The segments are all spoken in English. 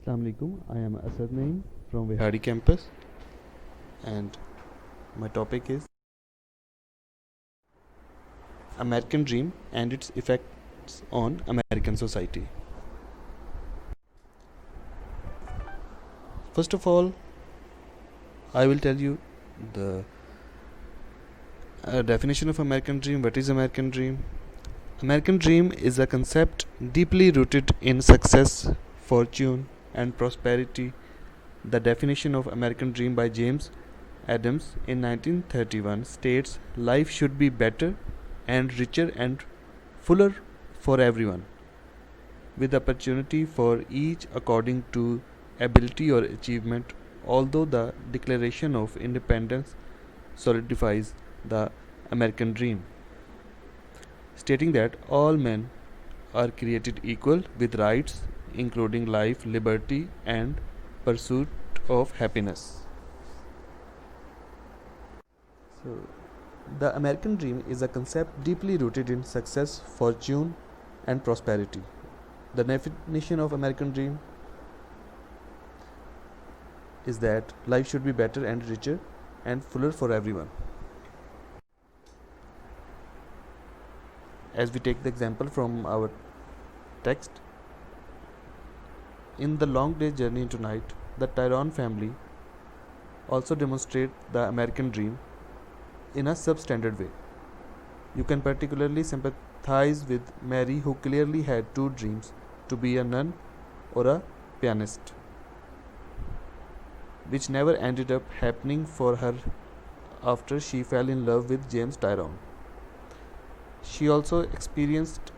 Assalamu alaikum. I am Asad Naeem from Vihari campus, and my topic is American Dream and its effects on American society. First of all, I will tell you the definition of American Dream. What is American Dream? American Dream is a concept deeply rooted in success, fortune, and prosperity. The definition of American Dream by James Adams in 1931 states life should be better and richer and fuller for everyone, with opportunity for each according to ability or achievement. Although the Declaration of Independence solidifies the American dream, stating that all men are created equal with rights including life, liberty, and pursuit of happiness. So, the American dream is a concept deeply rooted in success, fortune, and prosperity. The definition of American dream is that life should be better and richer and fuller for everyone. As we take the example from our text, in The Long Day Journey into Night, the Tyrone family also demonstrate the American dream in a substandard way. You can particularly sympathize with Mary, who clearly had two dreams: to be a nun or a pianist, which never ended up happening for her after she fell in love with James Tyrone. She also experienced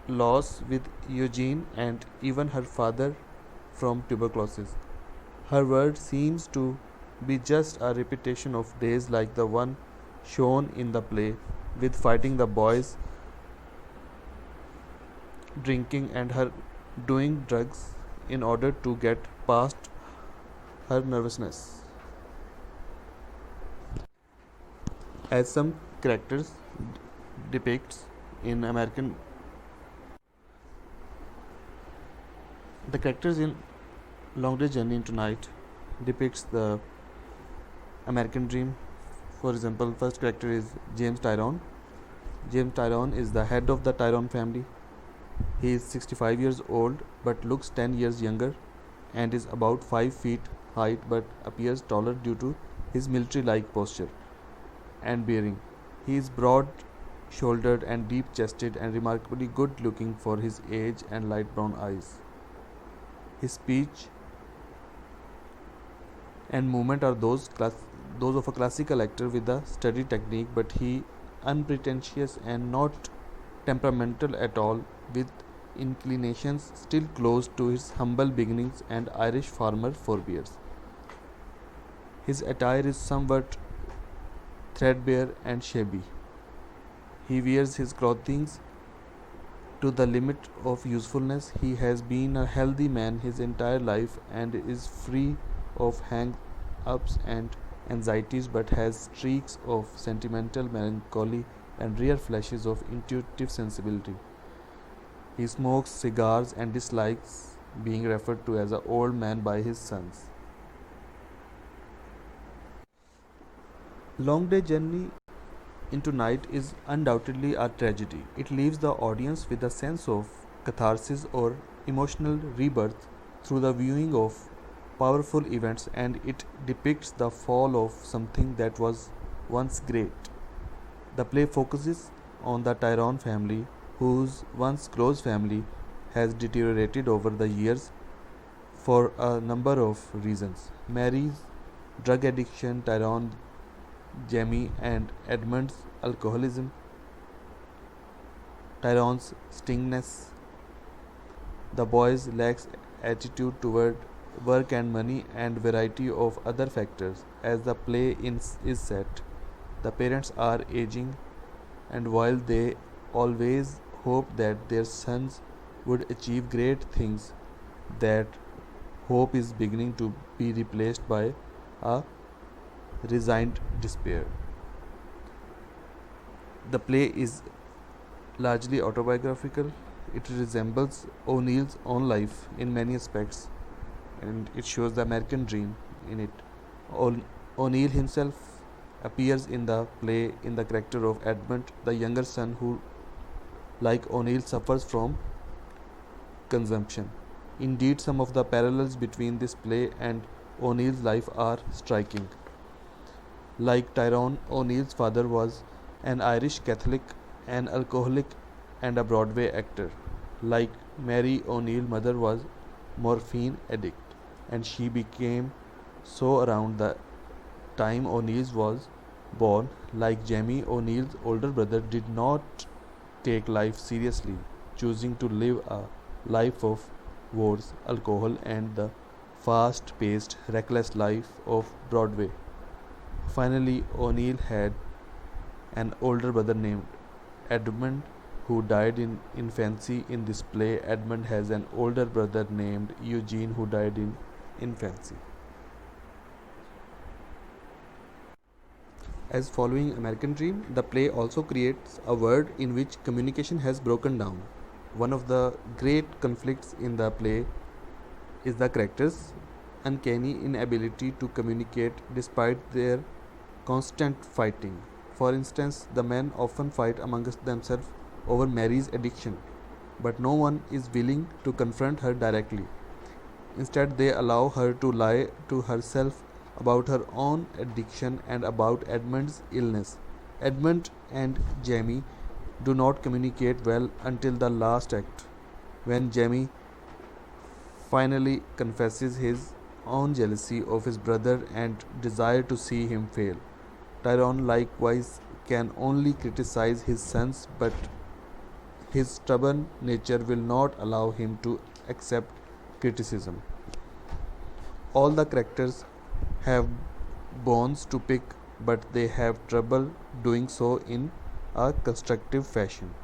loss with Eugene and even her father from tuberculosis. Her world seems to be just a repetition of days like the one shown in the play, with fighting the boys, drinking, and her doing drugs in order to get past her nervousness. As some characters depicts in American the characters in Long Day Journey into Night depicts the American dream. For example, first character is James Tyrone. James Tyrone is the head of the Tyrone family. He is 65 years old but looks 10 years younger, and is about 5 feet height but appears taller due to his military-like posture and bearing. He is broad shouldered and deep chested and remarkably good looking for his age and light brown eyes. His speech and movement are those of a classical actor with a studied technique, but he unpretentious and not temperamental at all, with inclinations still close to his humble beginnings and Irish farmer forebears. His attire is somewhat threadbare and shabby. He wears his clothing to the limit of usefulness. He has been a healthy man his entire life and is free of hang-ups and anxieties, but has streaks of sentimental melancholy and rare flashes of intuitive sensibility. He smokes cigars and dislikes being referred to as an old man by his sons. Long Day Journey into Night is undoubtedly a tragedy. It leaves the audience with a sense of catharsis or emotional rebirth through the viewing of powerful events, and it depicts the fall of something that was once great. The play focuses on the Tyrone family, whose once close family has deteriorated over the years for a number of reasons. Mary's drug addiction, Tyrone Jamie and Edmund's alcoholism, Tyrone's stinginess, the boys' lax attitude toward work and money, and variety of other factors. As the play is set, the parents are aging, and while they always hope that their sons would achieve great things, that hope is beginning to be replaced by a resigned despair. The play is largely autobiographical. It resembles O'Neill's own life in many aspects. and it shows the American dream in it. O'Neill himself appears in the play in the character of Edmund, the younger son who, like O'Neill, suffers from consumption. Indeed, some of the parallels between this play and O'Neill's life are striking. Like Tyrone, O'Neill's father was an Irish Catholic, an alcoholic, and a Broadway actor. Like Mary, O'Neill's mother was morphine addict, and she became so around the time O'Neill was born. Like Jamie, O'Neill's older brother did not take life seriously, choosing to live a life of wars, alcohol, and the fast paced, reckless life of Broadway. Finally, O'Neill had an older brother named Edmund who died in infancy. In this play, Edmund has an older brother named Eugene who died in infancy. As following American Dream, the play also creates a world in which communication has broken down. One of the great conflicts in the play is the characters' uncanny inability to communicate despite their constant fighting. For instance, the men often fight amongst themselves over Mary's addiction, but no one is willing to confront her directly. Instead, they allow her to lie to herself about her own addiction and about Edmund's illness. Edmund and Jamie do not communicate well until the last act, when Jamie finally confesses his own jealousy of his brother and desire to see him fail. Tyrone likewise can only criticize his sons, but his stubborn nature will not allow him to accept criticism. All the characters have bones to pick, but they have trouble doing so in a constructive fashion.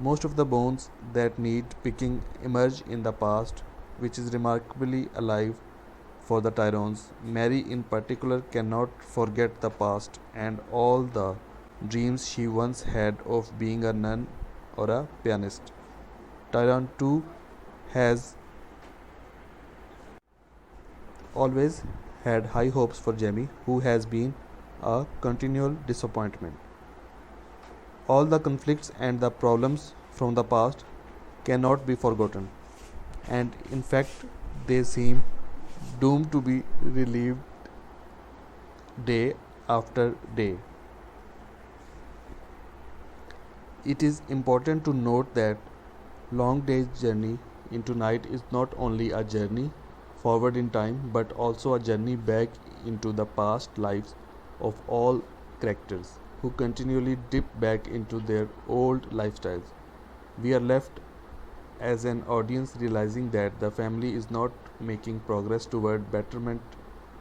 Most of the bones that need picking emerge in the past, which is remarkably alive for the Tyrones. Mary, in particular, cannot forget the past and all the dreams she once had of being a nun or a pianist. Tyrone, too, has always had high hopes for Jamie, who has been a continual disappointment. All the conflicts and the problems from the past cannot be forgotten, and in fact, they seem doomed to be relieved day after day. It is important to note that Long Day's journey into night is not only a journey forward in time but also a journey back into the past lives of all characters who continually dip back into their old lifestyles. We are left as an audience realizing that the family is not making progress toward betterment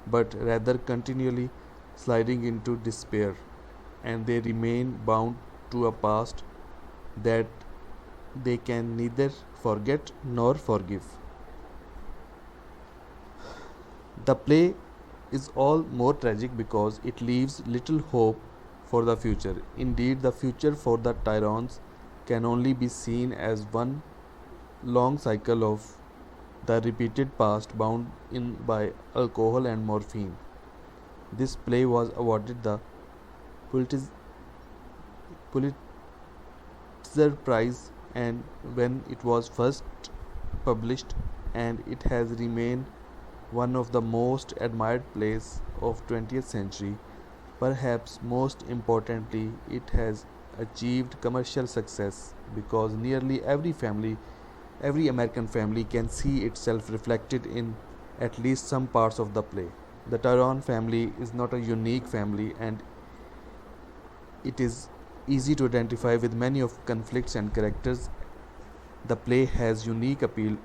but rather continually sliding into despair, and they remain bound to a past that they can neither forget nor forgive. The play is all more tragic because it leaves little hope for the future. Indeed, the future for the Tyrones can only be seen as one long cycle of the repeated past bound in by alcohol and morphine. This play was awarded the Pulitzer Prize and when it was first published, and it has remained one of the most admired plays of 20th century. Perhaps most importantly, it has achieved commercial success because nearly every American family can see itself reflected in at least some parts of the play. The Tyrone family is not a unique family, and it is easy to identify with many of conflicts and characters. The play has unique appeal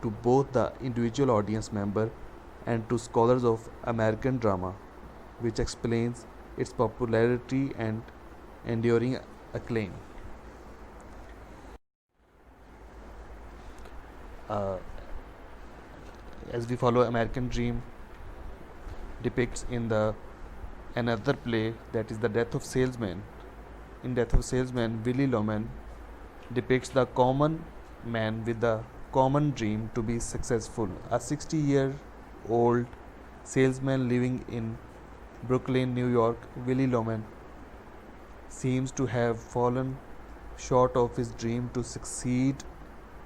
to both the individual audience member and to scholars of American drama, which explains its popularity and enduring acclaim. Uh, as we follow American Dream depicts in the another play, that is the Death of Salesman. In Death of Salesman, Willy Loman depicts the common man with the common dream to be successful. A 60-year-old salesman living in Brooklyn, New York, Willie Loman, seems to have fallen short of his dream to succeed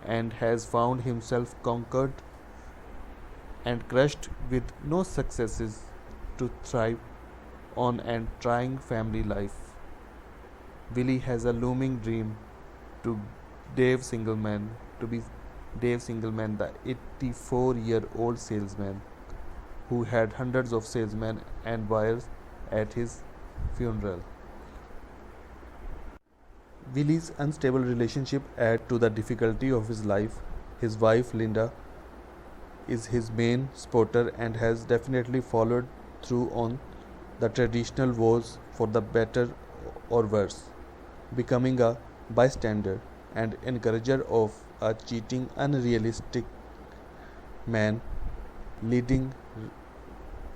and has found himself conquered and crushed with no successes to thrive on and trying family life. Willie has a looming dream to Dave Singleman to be Dave Singleman, the 84-year-old salesman who had hundreds of salesmen and buyers at his funeral. Willie's unstable relationship add to the difficulty of his life. His wife Linda is his main supporter and has definitely followed through on the traditional vows for the better or worse, becoming a bystander and encourager of a cheating, unrealistic man. Leading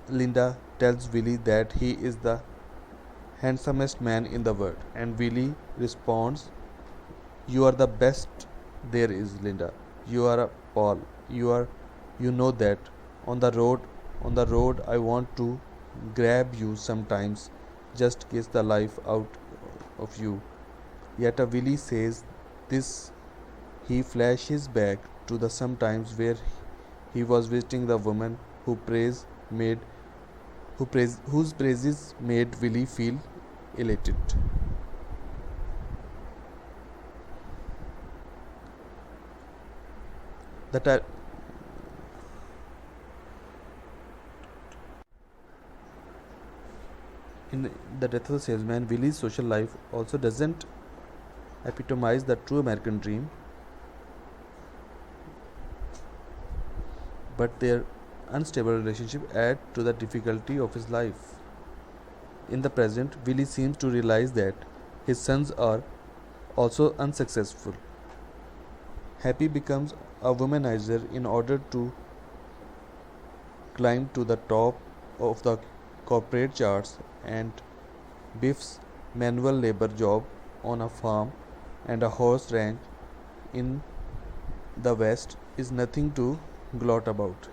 Linda tells Willie that he is the handsomest man in the world, and Willie responds, "You are the best there is, Linda. You are a Paul. You know that. On the road, I want to grab you sometimes, just kiss the life out of you." Yet a Willie says this. He flashes back to the sometimes where he was visiting the woman made whose praises made Willie feel elated. The ti- in the death of the salesman, Willie's social life also doesn't epitomize the true American dream, but their unstable relationship add to the difficulty of his life. In the present, Willie seems to realize that his sons are also unsuccessful. Happy becomes a womanizer in order to climb to the top of the corporate charts, and Biff's manual labor job on a farm and a horse ranch in the West is nothing to gloat about.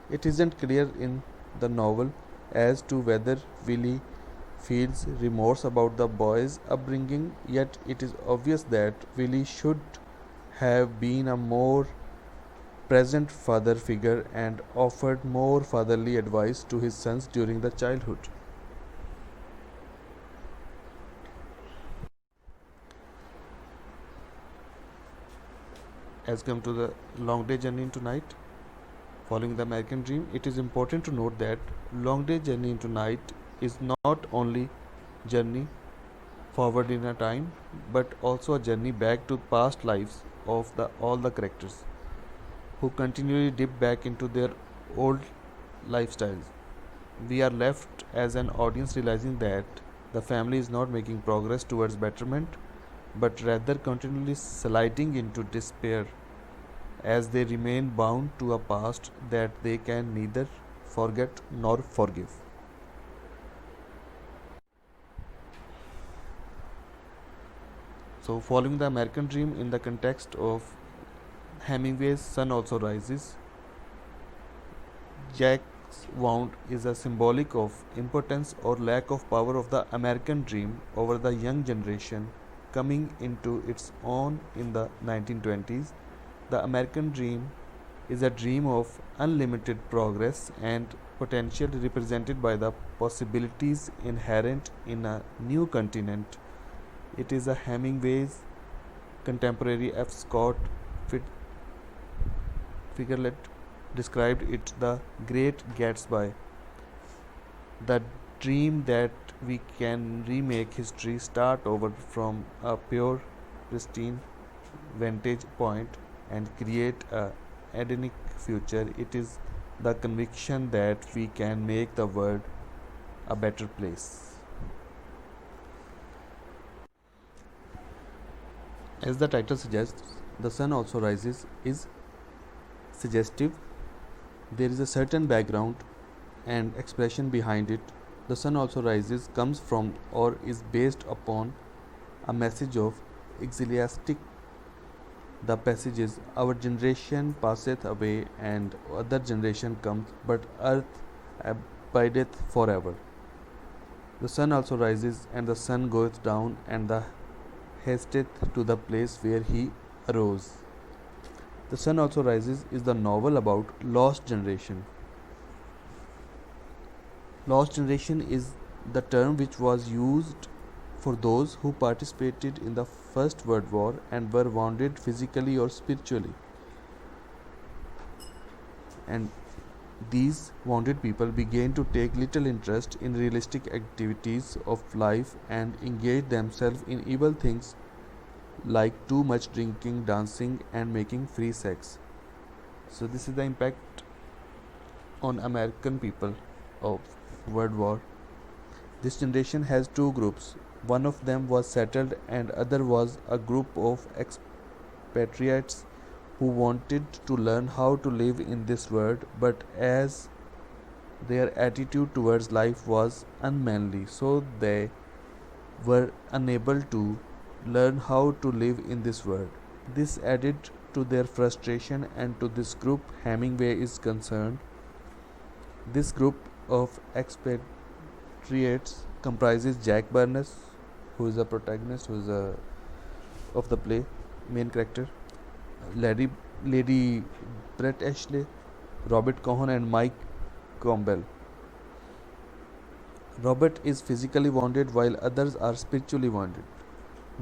It isn't clear in the novel as to whether Willie feels remorse about the boy's upbringing, yet it is obvious that Willie should have been a more present father figure and offered more fatherly advice to his sons during the childhood. As come to the long day journey into night, following the American dream, it is important to note that long day journey into night is not only journey forward in a time, but also a journey back to past lives of all the characters who continually dip back into their old lifestyles. We are left as an audience realizing that the family is not making progress towards betterment, but rather continually sliding into despair as they remain bound to a past that they can neither forget nor forgive. So, following the American dream in the context of Hemingway's Sun Also Rises, Jack's wound is a symbolic of impotence or lack of power of the American dream over the young generation coming into its own in the 1920s. The American dream is a dream of unlimited progress and potential represented by the possibilities inherent in a new continent. It is a Hemingway's contemporary F. Scott Fitzgerald described it the Great Gatsby, the dream that we can remake history, start over from a pure, pristine vantage point, and create a Edenic future. It is the conviction that we can make the world a better place. As the title suggests, The Sun Also Rises is suggestive. There is a certain background and expression behind it. The Sun Also Rises comes from or is based upon a message of ecclesiastic The passage is, Our generation passeth away, and other generation comes, but earth abideth forever. The sun also rises, and the sun goeth down, and the hasteth to the place where he arose. The Sun Also Rises is the novel about lost generation. Lost generation is the term which was used for those who participated in the First World War and were wounded physically or spiritually. And these wounded people began to take little interest in realistic activities of life and engage themselves in evil things like too much drinking, dancing, and making free sex. So this is the impact on American people of World War. This generation has two groups. One of them was settled and other was a group of expatriates who wanted to learn how to live in this world, but as their attitude towards life was unmanly, so they were unable to learn how to live in this world. This added to their frustration, and to this group Hemingway is concerned. This group of expatriates comprises Jack Barnes, who is the protagonist, of the play, main character, Lady Brett Ashley, Robert Cohen, and Mike Campbell. Robert is physically wounded while others are spiritually wounded.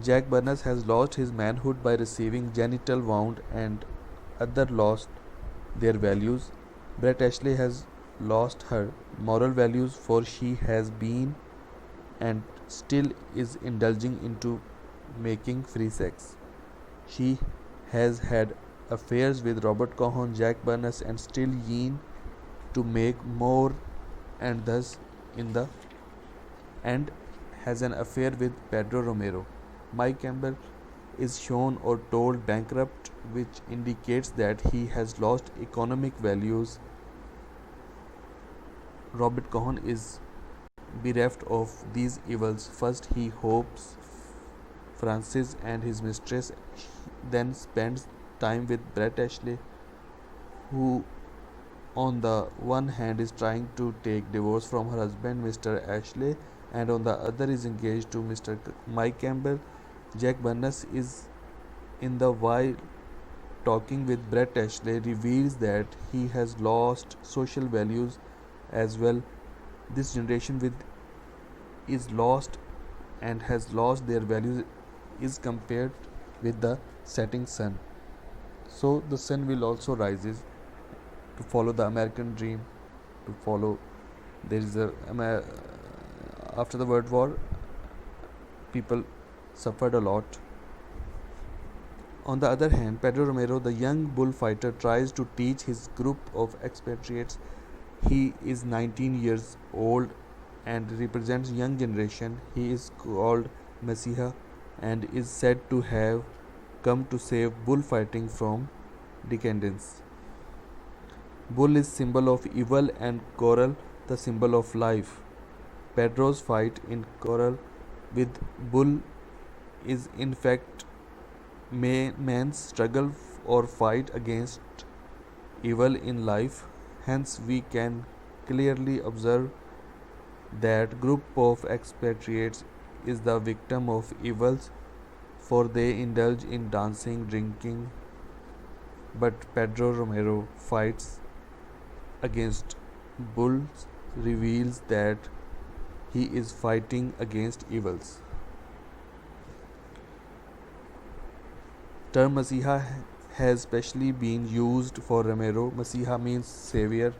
Jack Barnes has lost his manhood by receiving genital wound, and others lost their values. Brett Ashley has lost her moral values, for she has been and still is indulging into making free sex. She has had affairs with Robert Cohen, Jack Barnes, and still yearn to make more, and thus in the end has an affair with Pedro Romero. Mike Campbell is shown or told bankrupt, which indicates that he has lost economic values. Robert Cohen is bereft of these evils. First, he hopes Francis and his mistress, then spends time with Brett Ashley, who on the one hand is trying to take divorce from her husband Mr. Ashley, and on the other is engaged to Mr. Mike Campbell. Jack Barnes is in the while talking with Brett Ashley reveals that he has lost social values as well. This generation with is lost and has lost their values is compared with the setting sun. So the sun will also rises to follow the American dream, to follow there is a after the World War people suffered a lot. On the other hand, Pedro Romero, the young bullfighter, tries to teach his group of expatriates. He is 19 years old and represents young generation. He is called Messiah and is said to have come to save bullfighting from decadence. Bull is symbol of evil and coral the symbol of life. Pedro's fight in coral with bull is in fact man's struggle or fight against evil in life. Hence we can clearly observe that group of expatriates is the victim of evils, for they indulge in dancing, drinking, but Pedro Romero fights against bulls, reveals that he is fighting against evils. Term Messiah has specially been used for Romero. Messiah means savior.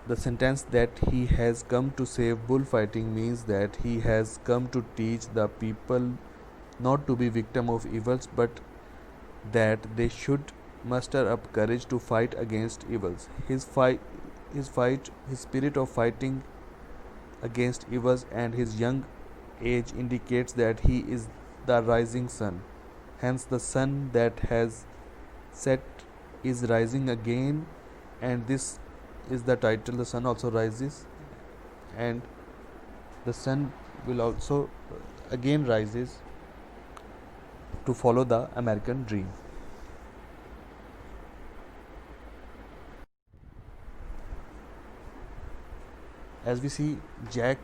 The sentence that he has come to save bullfighting means that he has come to teach the people not to be victim of evils, but that they should muster up courage to fight against evils. His spirit of fighting against evils and his young age indicates that he is the rising sun. Hence the sun that has set is rising again, and this is the title, The Sun Also Rises, and the sun will also again rises. to follow the American dream. As we see, Jack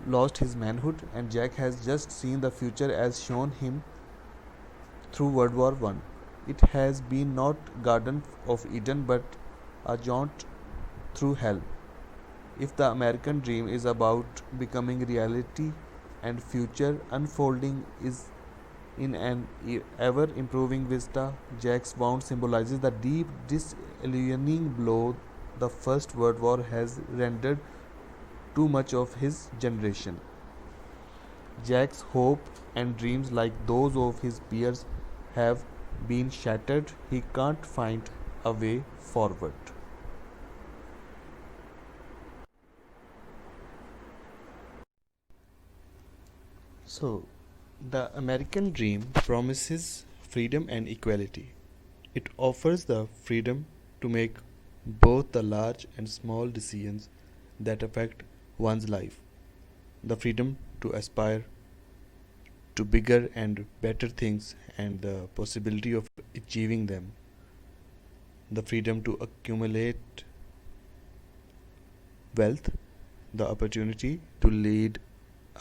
lost his manhood, and Jack has just seen the future as shown him through World War One. It has been not Garden of Eden but a jaunt through hell. If the American dream is about becoming reality and future unfolding is in an ever improving vista, Jack's wound symbolizes the deep disillusioning blow the First World War has rendered too much of his generation. Jack's hope and dreams, like those of his peers, have been shattered. He can't find a way forward. So, the American dream promises freedom and equality. It offers the freedom to make both the large and small decisions that affect one's life, the freedom to aspire to bigger and better things, and the possibility of achieving them, the freedom to accumulate wealth, the opportunity to lead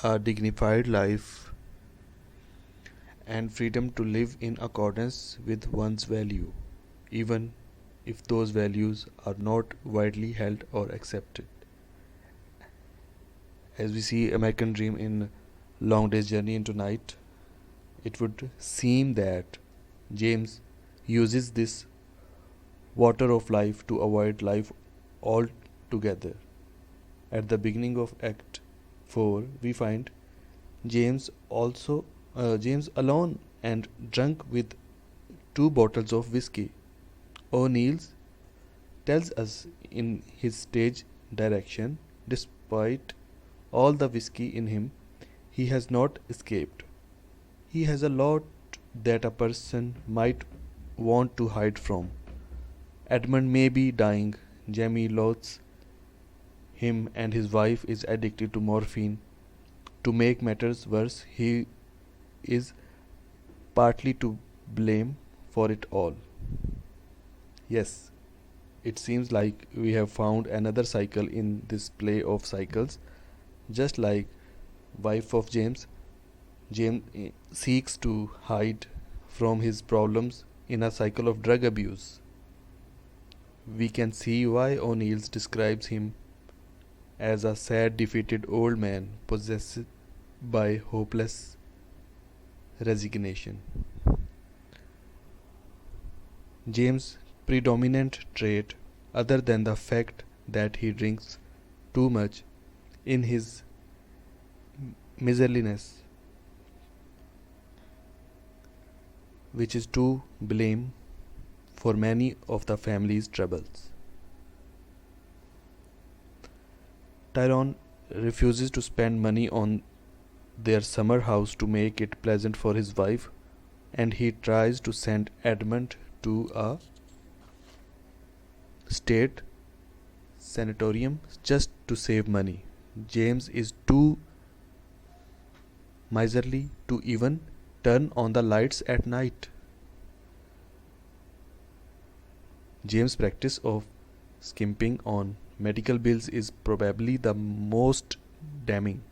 a dignified life, and freedom to live in accordance with one's value, even if those values are not widely held or accepted. As we see American Dream in Long Day's Journey into Night, it would seem that James uses this water of life to avoid life altogether. At the beginning of Act 4, we find James also James alone and drunk with two bottles of whiskey. O'Neill tells us in his stage direction, despite all the whiskey in him, he has not escaped. He has a lot that a person might want to hide from. Edmund may be dying. Jamie loathes him, and his wife is addicted to morphine. To make matters worse, he is partly to blame for it all. Yes, it seems like we have found another cycle in this play of cycles. Just like wife of James, James seeks to hide from his problems in a cycle of drug abuse. We can see why O'Neill describes him as a sad, defeated old man possessed by hopeless resignation. James' predominant trait, other than the fact that he drinks too much, in his miserliness, which is to blame for many of the family's troubles. Tyrone refuses to spend money on their summer house to make it pleasant for his wife, and he tries to send Edmund to a state sanatorium just to save money. James is too miserly to even turn on the lights at night. James' practice of skimping on medical bills is probably the most damning.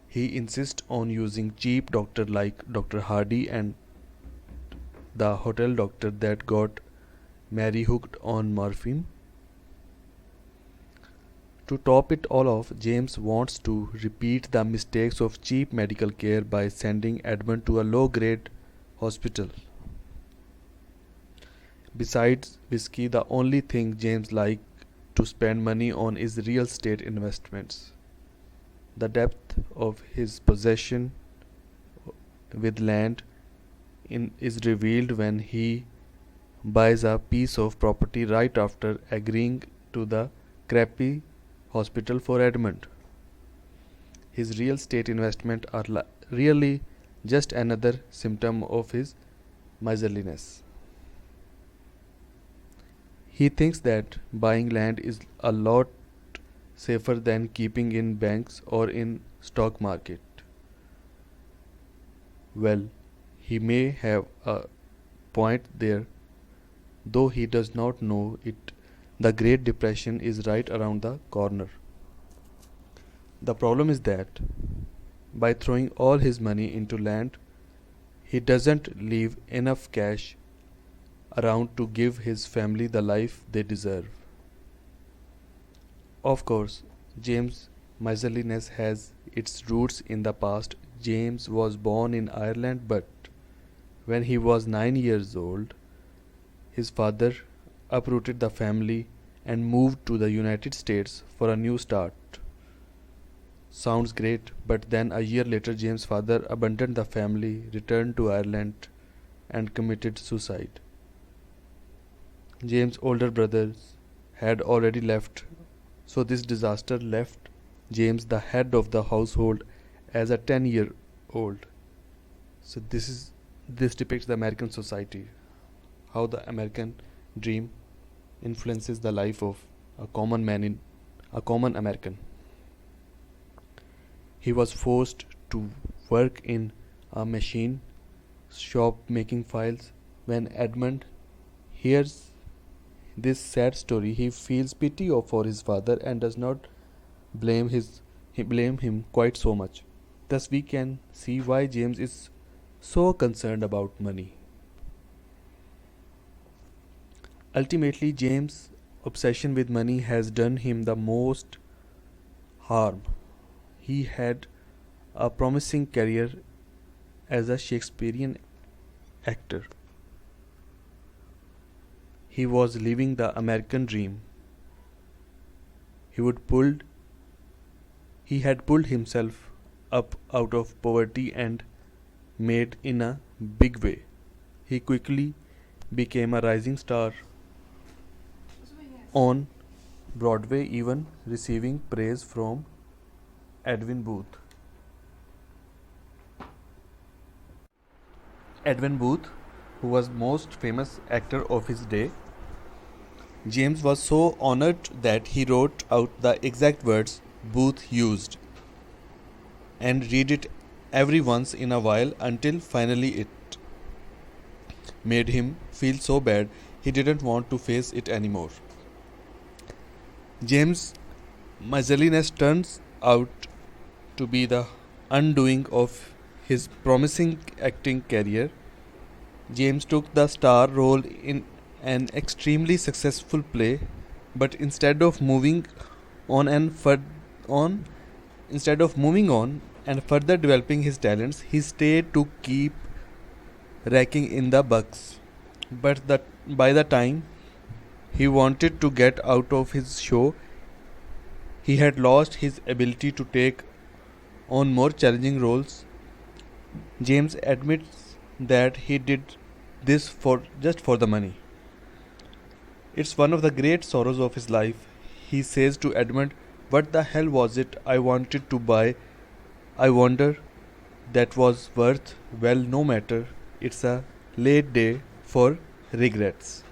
He insists on using cheap doctors like Dr. Hardy and the hotel doctor that got Mary hooked on morphine. To top it all off, James wants to repeat the mistakes of cheap medical care by sending Edmund to a low-grade hospital. Besides whiskey, the only thing James likes to spend money on is real estate investments. The depth of his possession with land is revealed when he buys a piece of property right after agreeing to the crappy hospital for Edmund. His real estate investments are really just another symptom of his miserliness. He thinks that buying land is a lot safer than keeping in banks or in stock market. Well, he may have a point there, though he does not know it. The Great Depression is right around the corner. The problem is that by throwing all his money into land, he doesn't leave enough cash around to give his family the life they deserve. Of course, James' miserliness has its roots in the past. James was born in Ireland, but when he was 9 years old, his father uprooted the family and moved to the United States for a new start. Sounds great, but then a year later, James' father abandoned the family, returned to Ireland, and committed suicide. James' older brothers had already left, so this disaster left James the head of the household as a 10-year-old. So this depicts the American society, how the American dream influences the life of a common American. He was forced to work in a machine shop making files. When Edmund hears this sad story, he feels pity for his father and does not blame him quite so much. Thus we can see why James is so concerned about money. Ultimately, James' obsession with money has done him the most harm. He had a promising career as a Shakespearean actor. He was living the American dream. He would pulled he had pulled himself up out of poverty and made in a big way. He quickly became a rising star on Broadway, even receiving praise from Edwin Booth. Edwin Booth, who was most famous actor of his day, James was so honored that he wrote out the exact words Booth used and read it every once in a while until finally it made him feel so bad he didn't want to face it anymore. James' miserliness turns out to be the undoing of his promising acting career. James took the star role in an extremely successful play, but on and on instead of moving on and further developing his talents, he stayed to keep racking in the bucks. By the time he wanted to get out of his show, he had lost his ability to take on more challenging roles. James admits that he did this for just for the money. It's one of the great sorrows of his life. He says to Edmund, "What the hell was it I wanted to buy? I wonder that was worth, well, no matter. It's a late day for regrets."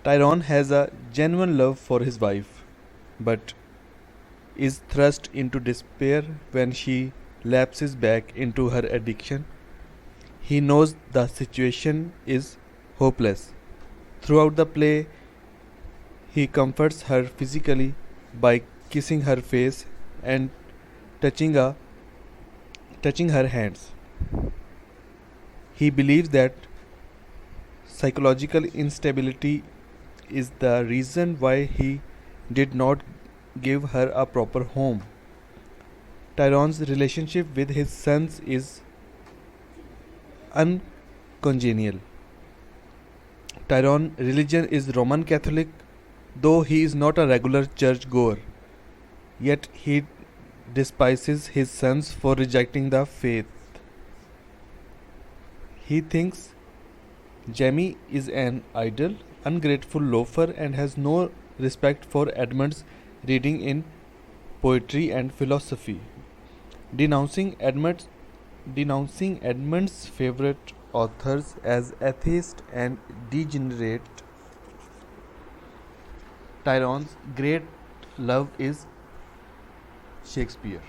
Tyrone has a genuine love for his wife, but is thrust into despair when she lapses back into her addiction. He knows the situation is hopeless. Throughout the play, he comforts her physically by kissing her face and touching, a, touching her hands. He believes that psychological instability is the reason why he did not give her a proper home. Tyrone's relationship with his sons is uncongenial. Tyrone's religion is Roman Catholic, though he is not a regular church goer. Yet he despises his sons for rejecting the faith. He thinks Jamie is an idle, ungrateful loafer and has no respect for Edmund's reading in poetry and philosophy. Denouncing Edmund's favorite authors as atheist and degenerate, Tyrone's great love is Shakespeare.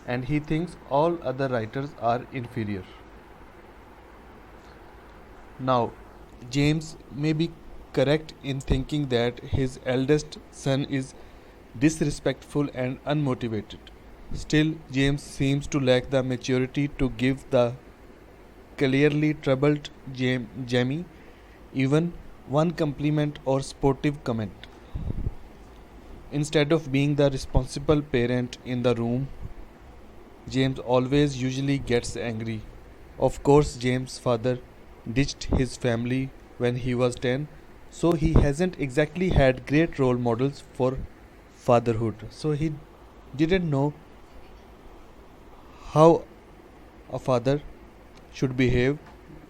and he thinks all other writers are inferior. Now, James may be correct in thinking that his eldest son is disrespectful and unmotivated. Still, James seems to lack the maturity to give the clearly troubled Jamie even one compliment or sportive comment. Instead of being the responsible parent in the room, James always usually gets angry. Of course, James' father ditched his family when he was 10, so he hasn't exactly had great role models for fatherhood. So he didn't know how a father should behave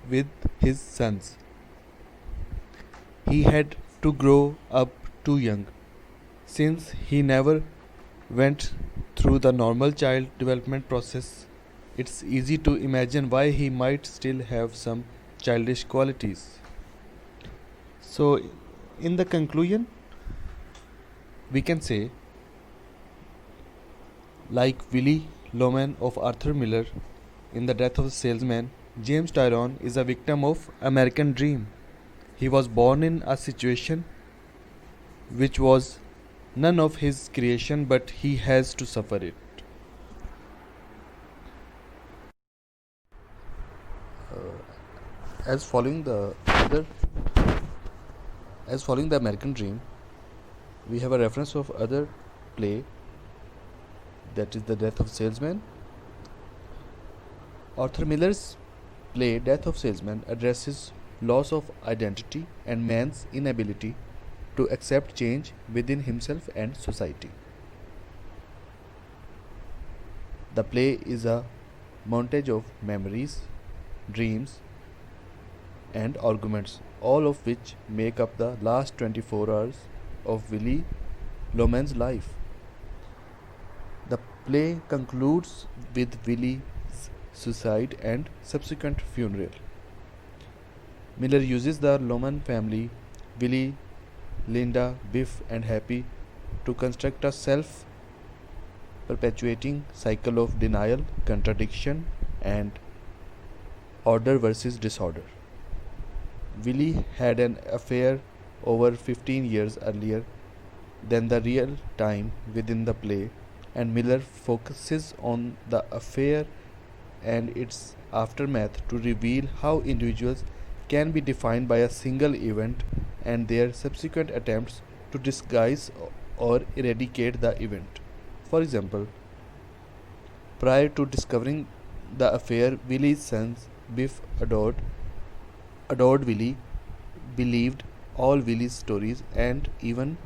with his sons. He had to grow up too young. Since he never went through the normal child development process, it's easy to imagine why he might still have some childish qualities. So, in the conclusion, we can say, like Willie Loman of Arthur Miller in The Death of a Salesman, James Tyrone is a victim of American dream. He was born in a situation which was none of his creation, but he has to suffer it. As following the other, as following the American dream, we have a reference of other play, that is The Death of Salesman. Arthur Miller's play Death of Salesman addresses loss of identity and man's inability to accept change within himself and society. The play is a montage of memories, dreams, and arguments, all of which make up the last 24 hours of Willie Loman's life. The play concludes with Willie's suicide and subsequent funeral. Miller uses the Loman family, Willie, Linda, Biff, and Happy, to construct a self perpetuating cycle of denial, contradiction, and order versus disorder. Willie had an affair over 15 years earlier than the real time within the play, and Miller focuses on the affair and its aftermath to reveal how individuals can be defined by a single event and their subsequent attempts to disguise or eradicate the event. For example, prior to discovering the affair, Willie's sons, Biff, adored Willie, believed all Willie's stories, and even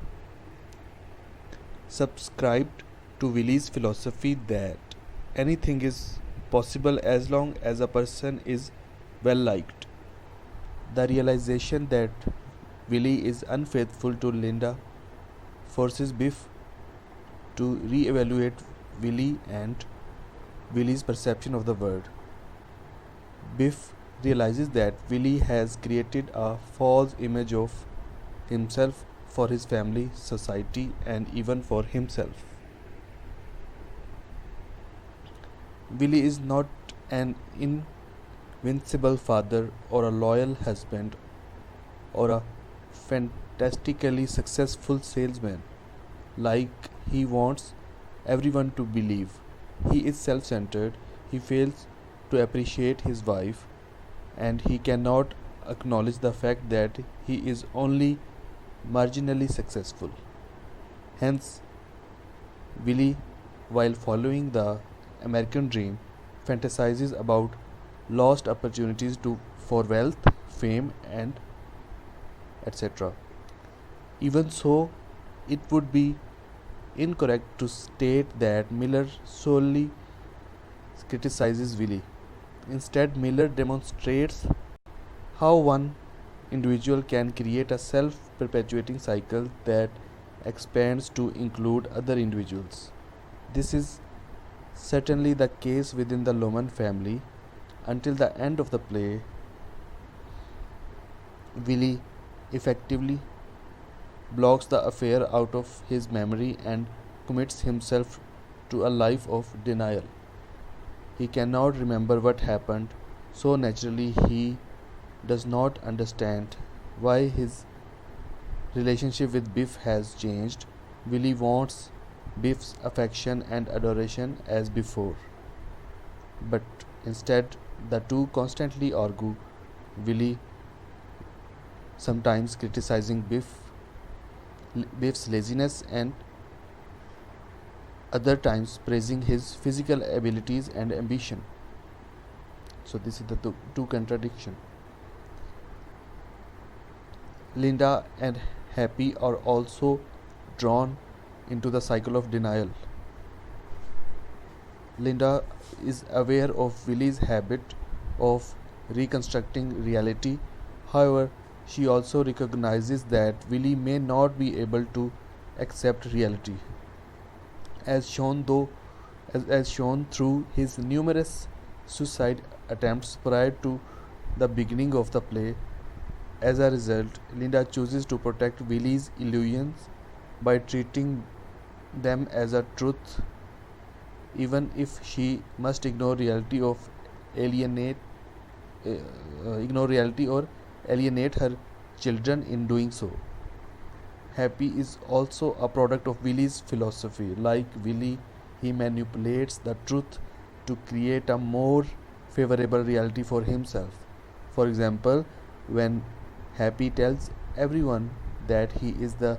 subscribed to Willie's philosophy that anything is possible as long as a person is well liked. The realization that Willie is unfaithful to Linda forces Biff to re-evaluate Willie and Willie's perception of the world. Biff realizes that Willie has created a false image of himself for his family, society, and even for himself. Willie is not an invincible father or a loyal husband or a fantastically successful salesman like he wants everyone to believe. He is self centered, he fails to appreciate his wife, and he cannot acknowledge the fact that he is only marginally successful. Hence, Willie, while following the American dream, fantasizes about lost opportunities for wealth, fame, and etc. Even so, it would be incorrect to state that Miller solely criticizes Willie. Instead, Miller demonstrates how one individual can create a self perpetuating cycle that expands to include other individuals. This is certainly the case within the Loman family. Until the end of the play, Willie effectively blocks the affair out of his memory and commits himself to a life of denial. He cannot remember what happened, so naturally he does not understand why his relationship with Biff has changed. Willie wants Biff's affection and adoration as before, but instead the two constantly argue, Willie sometimes criticizing Biff's laziness and other times praising his physical abilities and ambition. So this is the two contradiction. Linda and Happy are also drawn into the cycle of denial. Linda is aware of Willie's habit of reconstructing reality. However, she also recognizes that Willie may not be able to accept reality, as shown as shown through his numerous suicide attempts prior to the beginning of the play. As a result, Linda chooses to protect Willie's illusions by treating them as a truth, even if she must alienate ignore reality or alienate her children in doing so. Happy is also a product of Willie's philosophy. Like Willie, he manipulates the truth to create a more favorable reality for himself. For example, when Happy tells everyone that he is the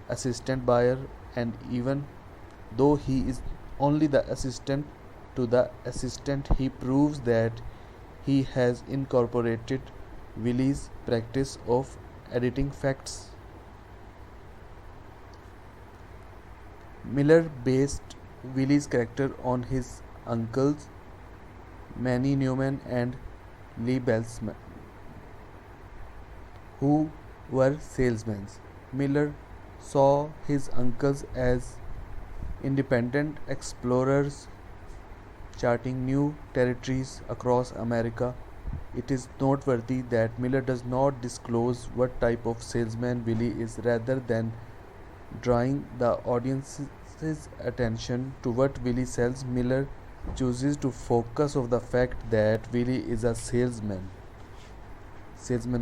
assistant buyer, and even though he is only the assistant to the assistant, he proves that he has incorporated Willie's practice of editing facts. Miller based Willie's character on his uncles Manny Newman and Lee Belsman, who were salesmen. Miller saw his uncles as independent explorers charting new territories across America. It is noteworthy that Miller does not disclose what type of salesman Willie is, rather than drawing the audience's attention to what Willie sells. Miller chooses to focus on the fact that Willie is a salesman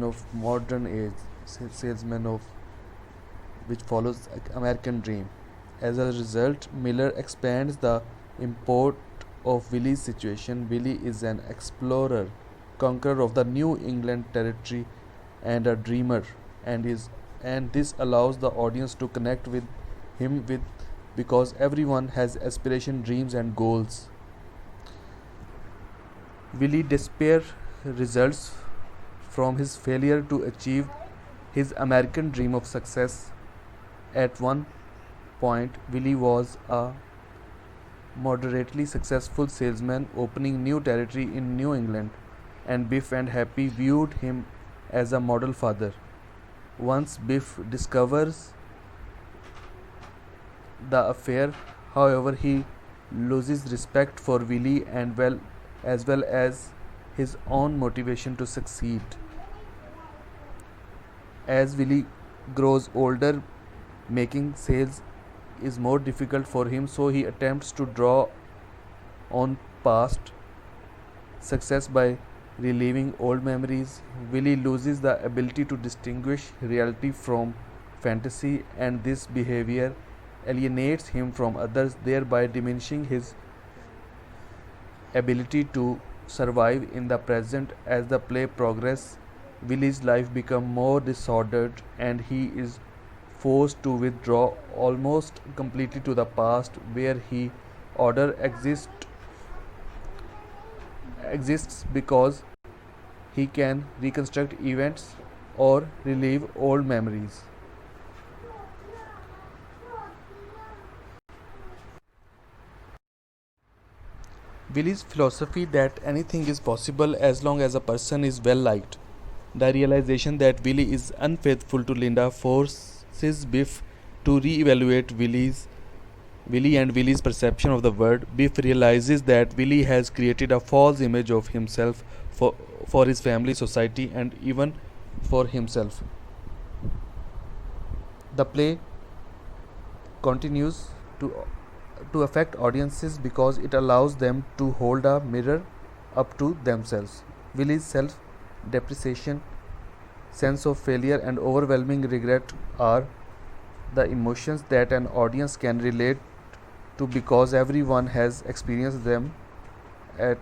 of modern age, salesman of which follows American dream. As a result, Miller expands the import of Willie's situation. Willie is an explorer, conqueror of the New England territory, and a dreamer, and this allows the audience to connect with him with because everyone has aspiration, dreams, and goals. Willie despair results from his failure to achieve his American dream of success. At one point, Willie was a moderately successful salesman opening new territory in New England, and Biff and Happy viewed him as a model father. Once Biff discovers the affair, however, he loses respect for Willie and as well as his own motivation to succeed. As Willie grows older, making sales is more difficult for him, so he attempts to draw on past success by reliving old memories. Willie loses the ability to distinguish reality from fantasy, and this behavior alienates him from others, thereby diminishing his ability to survive in the present. As the play progresses, Willie's life becomes more disordered, and he is forced to withdraw almost completely to the past, where order exists because he can reconstruct events or relive old memories. Willie's philosophy that anything is possible as long as a person is well liked. The realization that Willie is unfaithful to Linda forces Biff to re-evaluate Willie and Willie's perception of the world. Biff realizes that Willie has created a false image of himself for his family, society, and even for himself. The play continues to to affect audiences because it allows them to hold a mirror up to themselves. Willie's self depreciation, sense of failure, and overwhelming regret are the emotions that an audience can relate to because everyone has experienced them at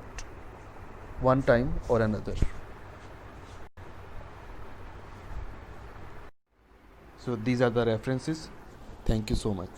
one time or another. So, these are the references. Thank you so much.